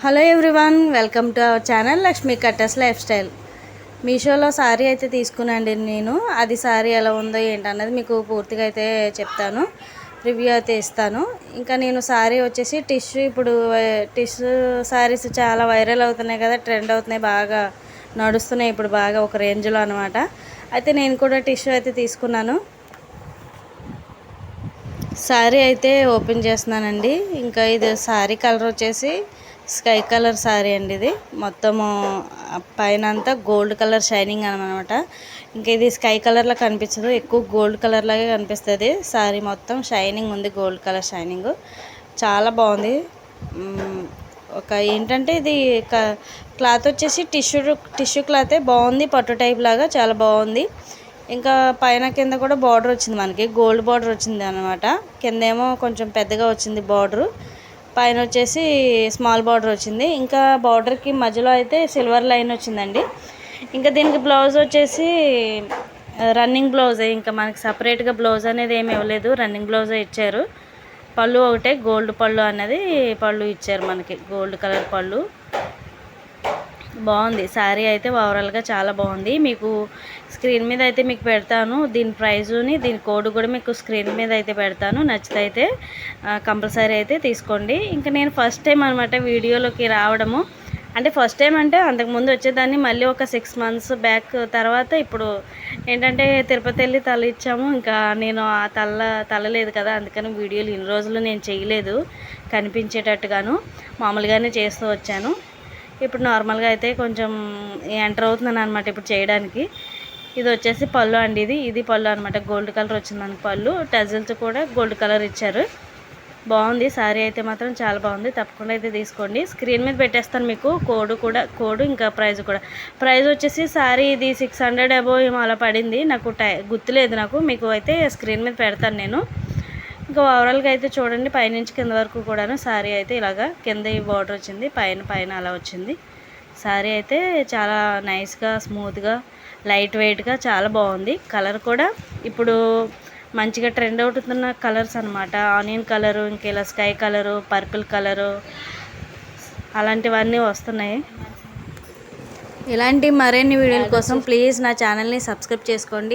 Hello everyone, welcome to our channel Lakshmi cutters life style. మీషోలో sorry అయితే తీసుకున్నాండి నేను. అది సారీ ఎలా ఉందో ఏంటన్నది మీకు పూర్తిగా అయితే చెప్తాను, రివ్యూ అయితే ఇస్తాను. ఇంకా నేను సారీ వచ్చేసి ఇప్పుడు టిష్యూ సారీస్ చాలా వైరల్ అవుతున్నాయి కదా, ట్రెండ్ అవుతున్నాయి, బాగా నడుస్తున్నాయి ఇప్పుడు బాగా ఒక రేంజ్లో అనమాట. అయితే నేను కూడా టిష్యూ అయితే తీసుకున్నాను. సారీ అయితే ఓపెన్ చేస్తున్నానండి. ఇంకా ఇది సారీ కలర్ వచ్చేసి స్కై కలర్ సారీ అండి. ఇది మొత్తము పైన అంతా గోల్డ్ కలర్ షైనింగ్ అనమాట. ఇంకా ఇది స్కై కలర్లో కనిపించదు, ఎక్కువ గోల్డ్ కలర్ లాగే కనిపిస్తుంది. సారీ మొత్తం షైనింగ్ ఉంది, గోల్డ్ కలర్ షైనింగ్ చాలా బాగుంది. ఒక ఏంటంటే ఇది క్లాత్ వచ్చేసి టిష్యూ క్లాతే బాగుంది, పట్టు టైప్ లాగా చాలా బాగుంది. ఇంకా పైన కింద కూడా బార్డర్ వచ్చింది, మనకి గోల్డ్ బార్డర్ వచ్చింది అనమాట. కింద ఏమో కొంచెం పెద్దగా వచ్చింది బార్డరు, పైన వచ్చేసి స్మాల్ బార్డర్ వచ్చింది. ఇంకా బార్డర్కి మధ్యలో అయితే సిల్వర్ లైన్ వచ్చిందండి. ఇంకా దీనికి బ్లౌజ్ వచ్చేసి రన్నింగ్ బ్లౌజే, ఇంకా మనకి సపరేట్గా బ్లౌజ్ అనేది ఏమి ఇవ్వలేదు, రన్నింగ్ బ్లౌజే ఇచ్చారు. పళ్ళు ఒకటే గోల్డ్ పళ్ళు అనేది పళ్ళు ఇచ్చారు మనకి, గోల్డ్ కలర్ పళ్ళు. బాగుంది శారీ అయితే ఓవరాల్గా చాలా బాగుంది. మీకు స్క్రీన్ మీద అయితే మీకు పెడతాను దీని ప్రైజుని, దీని కోడ్ కూడా మీకు స్క్రీన్ మీద అయితే పెడతాను. నచ్చితే అయితే కంపల్సరీ అయితే తీసుకోండి. ఇంకా నేను ఫస్ట్ టైం అనమాట వీడియోలోకి రావడము. అంటే ఫస్ట్ టైం అంటే అంతకుముందు వచ్చేదాన్ని, మళ్ళీ ఒక 6 months బ్యాక్ తర్వాత ఇప్పుడు ఏంటంటే తిరుపతి వెళ్ళి తల ఇచ్చాము. ఇంకా నేను ఆ తల్లలేదు కదా, అందుకని వీడియోలు ఇన్ని రోజులు నేను చేయలేదు కనిపించేటట్టుగాను, మామూలుగానే చేస్తూ వచ్చాను. ఇప్పుడు నార్మల్గా అయితే కొంచెం ఎంటర్ అవుతున్నాను అనమాట ఇప్పుడు చేయడానికి. ఇది వచ్చేసి పళ్ళు అండి, ఇది పళ్ళు అనమాట. గోల్డ్ కలర్ వచ్చింది మనకి పళ్ళు, టజిల్స్ కూడా గోల్డ్ కలర్ ఇచ్చారు. బాగుంది శారీ అయితే మాత్రం చాలా బాగుంది. తప్పకుండా అయితే తీసుకోండి. స్క్రీన్ మీద పెట్టేస్తాను మీకు కోడ్ ఇంకా ప్రైస్ కూడా. ప్రైస్ వచ్చేసి శారీ ఇది 600 అబోవ్ ఏమో అలా పడింది, నాకు గుర్తులేదు నాకు. మీకు అయితే స్క్రీన్ మీద పెడతాను నేను. ఇంకా ఓవరాల్గా అయితే చూడండి, పైనుంచి కింద వరకు కూడాను శారీ అయితే ఇలాగా కింద ఈ బార్డర్ వచ్చింది, పైన అలా వచ్చింది. శారీ అయితే చాలా నైస్గా, స్మూత్గా, లైట్ వెయిట్గా చాలా బాగుంది. కలర్ కూడా ఇప్పుడు మంచిగా ట్రెండ్ అవుతున్న కలర్స్ అనమాట. ఆనియన్ కలరు, ఇంకా ఇలా స్కై కలరు, పర్పుల్ కలరు, అలాంటివన్నీ వస్తున్నాయి. ఇలాంటి మరిన్ని వీడియోల కోసం ప్లీజ్ నా ఛానల్ని సబ్స్క్రైబ్ చేసుకోండి.